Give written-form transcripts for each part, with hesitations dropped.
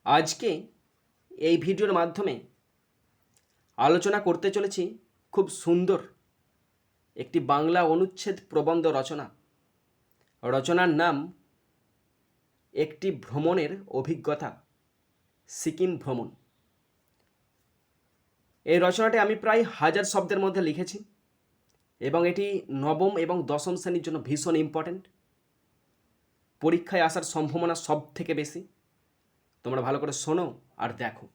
আজকে এই ভিডিওর মাধ্যমে আলোচনা করতে চলেছি খুব সুন্দর একটি বাংলা অনুচ্ছেদ প্রবন্ধ রচনা। রচনার নাম একটি ভ্রমণের অভিজ্ঞতা, সিকিম ভ্রমণ। এই রচনাটি আমি প্রায় 1000 শব্দের মধ্যে লিখেছি এবং এটি নবম এবং দশম শ্রেণীর জন্য ভীষণ ইম্পর্ট্যান্ট। পরীক্ষায় আসার সম্ভাবনা সব থেকে বেশি। তোমরা ভালো করে শোনো আর দেখো।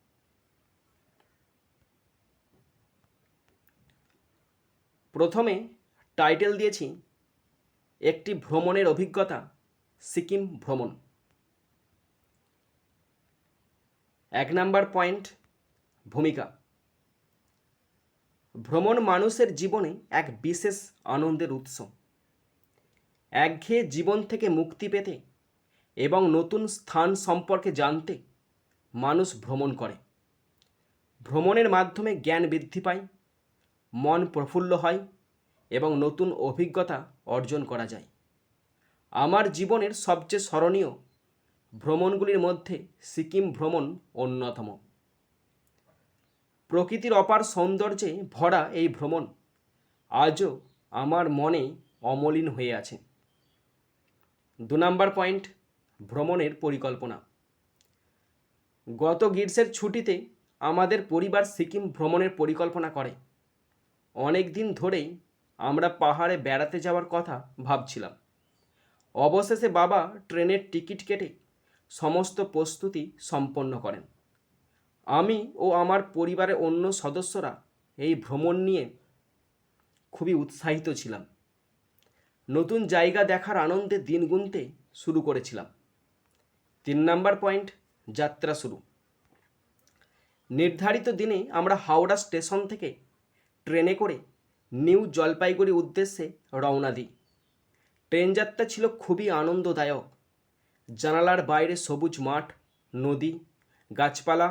প্রথমে টাইটেল দিয়েছি একটি ভ্রমণের অভিজ্ঞতা, সিকিম ভ্রমণ। 1 নাম্বার পয়েন্ট, ভূমিকা। ভ্রমণ মানুষের জীবনে এক বিশেষ আনন্দের উৎস। একঘেয়ে জীবন থেকে মুক্তি পেতে এবং নতুন স্থান সম্পর্কে জানতে মানুষ ভ্রমণ করে। ভ্রমণের মাধ্যমে জ্ঞান বৃদ্ধি পায়, মন প্রফুল্ল হয় এবং নতুন অভিজ্ঞতা অর্জন করা যায়। আমার জীবনের সবচেয়ে স্মরণীয় ভ্রমণগুলির মধ্যে সিকিম ভ্রমণ অন্যতম। প্রকৃতির অপার সৌন্দর্যে ভরা এই ভ্রমণ আজও আমার মনে অমলিন হয়ে আছে। 2 নাম্বার পয়েন্ট, ভ্রমণের পরিকল্পনা। গত গ্রীষ্মের ছুটিতে আমাদের পরিবার সিকিম ভ্রমণের পরিকল্পনা করে। অনেক দিন ধরেই আমরা পাহাড়ে বেড়াতে যাওয়ার কথা ভাবছিলাম। অবশেষে বাবা ট্রেনের টিকিট কেটে সমস্ত প্রস্তুতি সম্পন্ন করেন। আমি ও আমার পরিবারের অন্য সদস্যরা এই ভ্রমণ নিয়ে খুবই উৎসাহিত ছিলাম। নতুন জায়গা দেখার আনন্দে দিন গুনতে শুরু করেছিলাম। 3 নাম্বার পয়েন্ট, যাত্রা শুরু। নির্ধারিত দিনে আমরা হাওড়া স্টেশন থেকে ট্রেনে করে নিউ জলপাইগুড়ি উদ্দেশ্যে রওনা দিই। ট্রেন যাত্রা ছিল খুবই আনন্দদায়ক। জানালার বাইরে সবুজ মাঠ, নদী, গাছপালা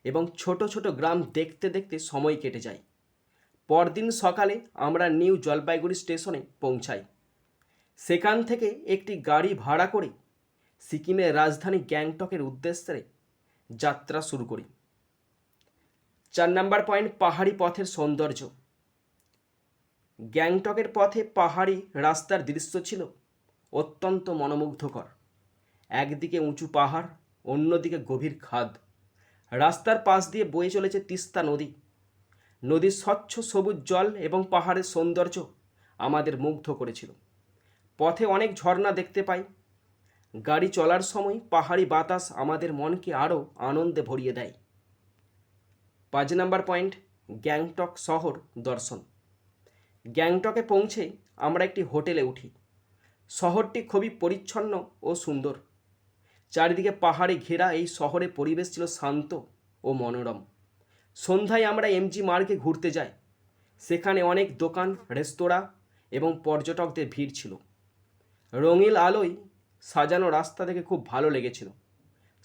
এবং ছোট ছোট গ্রাম দেখতে দেখতে সময় কেটে যায়। পরদিন সকালে আমরা নিউ জলপাইগুড়ি স্টেশনে পৌঁছাই। সেখান থেকে একটি গাড়ি ভাড়া করে সিকিমের রাজধানী গ্যাংটকের উদ্দেশ্যে যাত্রা শুরু করি। 4 নাম্বার পয়েন্ট, পাহাড়ি পথের সৌন্দর্য। গ্যাংটকের পথে পাহাড়ি রাস্তার দৃশ্য ছিল অত্যন্ত মনোমুগ্ধকর। একদিকে উঁচু পাহাড়, অন্যদিকে গভীর খাদ। রাস্তার পাশ দিয়ে বয়ে চলেছে তিস্তা নদী। নদীর স্বচ্ছ সবুজ জল এবং পাহাড়ের সৌন্দর্য আমাদের মুগ্ধ করেছিল। পথে অনেক ঝর্ণা দেখতে পাই। গাড়ি চলার সময় পাহাড়ি বাতাস আমাদের মনকে আরও আনন্দে ভরিয়ে দেয়। 5 নাম্বার পয়েন্ট, গ্যাংটক শহর দর্শন। গ্যাংটকে পৌঁছে আমরা একটি হোটেলে উঠি। শহরটি খুবই পরিচ্ছন্ন ও সুন্দর। চারিদিকে পাহাড়ে ঘেরা এই শহরের পরিবেশ ছিল শান্ত ও মনোরম। সন্ধ্যায় আমরা এমজি মার্গে ঘুরতে যাই। সেখানে অনেক দোকান, রেস্তোরাঁ এবং পর্যটকদের ভিড় ছিল। রঙিন আলোয় সাজানো রাস্তা দেখে খুব ভালো লেগেছিল।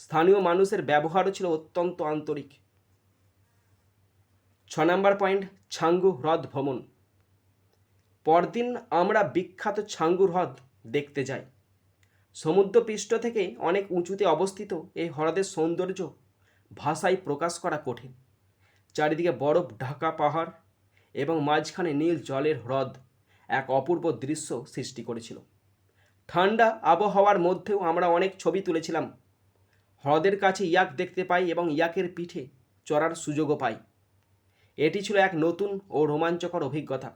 স্থানীয় মানুষের ব্যবহারও ছিল অত্যন্ত আন্তরিক। 6 নাম্বার পয়েন্ট, ছাঙ্গু হ্রদ ভ্রমণ। পরদিন আমরা বিখ্যাত ছাঙ্গু হ্রদ দেখতে যাই। সমুদ্রপৃষ্ঠ থেকে অনেক উঁচুতে অবস্থিত এই হ্রদের সৌন্দর্য ভাষায় প্রকাশ করা কঠিন। চারিদিকে বরফ ঢাকা পাহাড় এবং মাঝখানে নীল জলের হ্রদ এক অপূর্ব দৃশ্য সৃষ্টি করেছিল। ঠান্ডা আবহাওয়ার মধ্যেও আমরা অনেক ছবি তুলেছিলাম। হ্রদের কাছে ইয়াক দেখতে পাই এবং ইয়াকের পিঠে চড়ার সুযোগও পাই। এটি ছিল এক নতুন ও রোমাঞ্চকর অভিজ্ঞতা।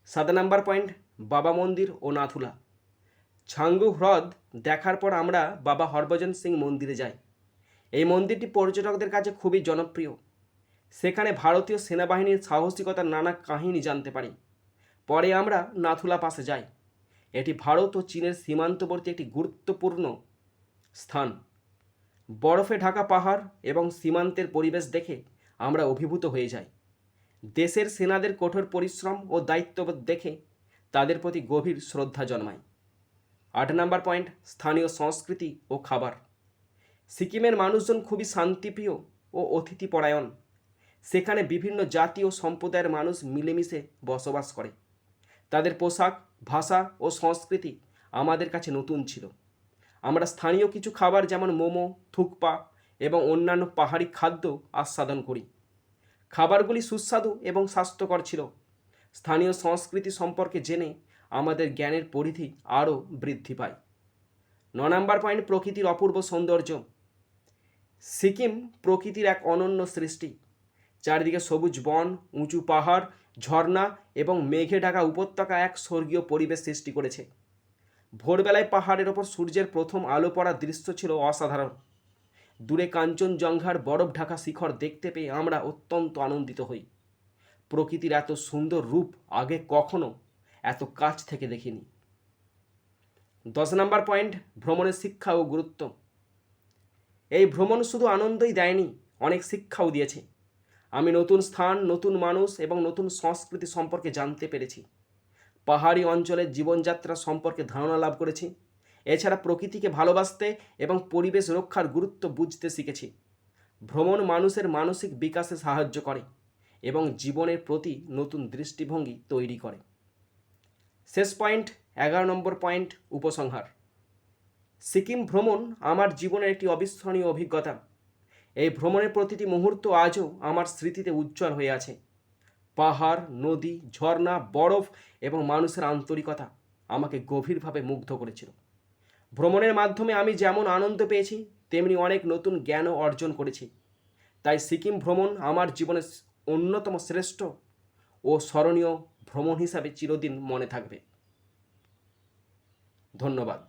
7 নাম্বার পয়েন্ট, বাবা মন্দির ও নাথুলা। ছাঙ্গু হ্রদ দেখার পর আমরা বাবা হরভজন সিং মন্দিরে যাই। এই মন্দিরটি পর্যটকদের কাছে খুবই জনপ্রিয়। সেখানে ভারতীয় সেনাবাহিনীর সাহসিকতার নানা কাহিনী জানতে পারি। পরে আমরা নাথুলা পাসে যাই। এটি ভারত ও চীনের সীমান্তবর্তী একটি গুরুত্বপূর্ণ স্থান। বরফে ঢাকা পাহাড় এবং সীমান্তের পরিবেশ দেখে আমরা অভিভূত হয়ে যাই। দেশের সেনাদের কঠোর পরিশ্রম ও দায়িত্ববোধ দেখে তাদের প্রতি গভীর শ্রদ্ধা জন্মায়। 8 নাম্বার পয়েন্ট, স্থানীয় সংস্কৃতি ও খাবার। সিকিমের মানুষজন খুবই শান্তিপ্রিয় ও অতিথিপরায়ণ। সেখানে বিভিন্ন জাতি ও সম্প্রদায়ের মানুষ মিলেমিশে বসবাস করে। তাদের পোশাক, ভাষা ও সংস্কৃতি আমাদের কাছে নতুন ছিল। আমরা স্থানীয় কিছু খাবার যেমন মোমো, থুকপা এবং অন্যান্য পাহাড়ি খাদ্য আস্বাদন করি। খাবারগুলি সুস্বাদু এবং স্বাস্থ্যকর ছিল। স্থানীয় সংস্কৃতি সম্পর্কে জেনে আমাদের জ্ঞানের পরিধি আরও বৃদ্ধি পায়। 9 নম্বর পয়েন্ট, প্রকৃতির অপূর্ব সৌন্দর্য। সিকিম প্রকৃতির এক অনন্য সৃষ্টি। চারিদিকে সবুজ বন, উঁচু পাহাড়, ঝর্ণা এবং মেঘে ঢাকা উপত্যকা এক স্বর্গীয় পরিবেশ সৃষ্টি করেছে। ভোরবেলায় পাহাড়ের ওপর সূর্যের প্রথম আলো পড়ার দৃশ্য ছিল অসাধারণ। দূরে কাঞ্চনজঙ্ঘার বরফ ঢাকা শিখর দেখতে পেয়ে আমরা অত্যন্ত আনন্দিত হই। প্রকৃতির এত সুন্দর রূপ আগে কখনো এত কাছ থেকে দেখিনি। 10 নম্বর পয়েন্ট, ভ্রমণের শিক্ষা ও গুরুত্ব। এই ভ্রমণ শুধু আনন্দই দেয়নি, অনেক শিক্ষাও দিয়েছে। আমি নতুন স্থান, নতুন মানুষ এবং নতুন সংস্কৃতি সম্পর্কে জানতে পেরেছি। পাহাড়ি অঞ্চলের জীবনযাত্রা সম্পর্কে ধারণা লাভ করেছি। এছাড়া প্রকৃতিকে ভালোবাসতে এবং পরিবেশ রক্ষার গুরুত্ব বুঝতে শিখেছি। ভ্রমণ মানুষের মানসিক বিকাশে সাহায্য করে এবং জীবনের প্রতি নতুন দৃষ্টিভঙ্গি তৈরি করে। শেষ পয়েন্ট, 11 নম্বর পয়েন্ট, উপসংহার। সিকিম ভ্রমণ আমার জীবনের একটি অবিস্মরণীয় অভিজ্ঞতা। এই ভ্রমণের প্রতিটি মুহূর্ত আজও আমার স্মৃতিতে উজ্জ্বল হয়ে আছে। পাহাড়, নদী, ঝর্ণা, বরফ এবং মানুষের আন্তরিকতা আমাকে গভীরভাবে মুগ্ধ করেছিল। ভ্রমণের মাধ্যমে আমি যেমন আনন্দ পেয়েছি, তেমনি অনেক নতুন জ্ঞানও অর্জন করেছি। তাই সিকিম ভ্রমণ আমার জীবনের অন্যতম শ্রেষ্ঠ ও স্মরণীয় ভ্রমণ হিসাবে চিরদিন মনে থাকবে। ধন্যবাদ।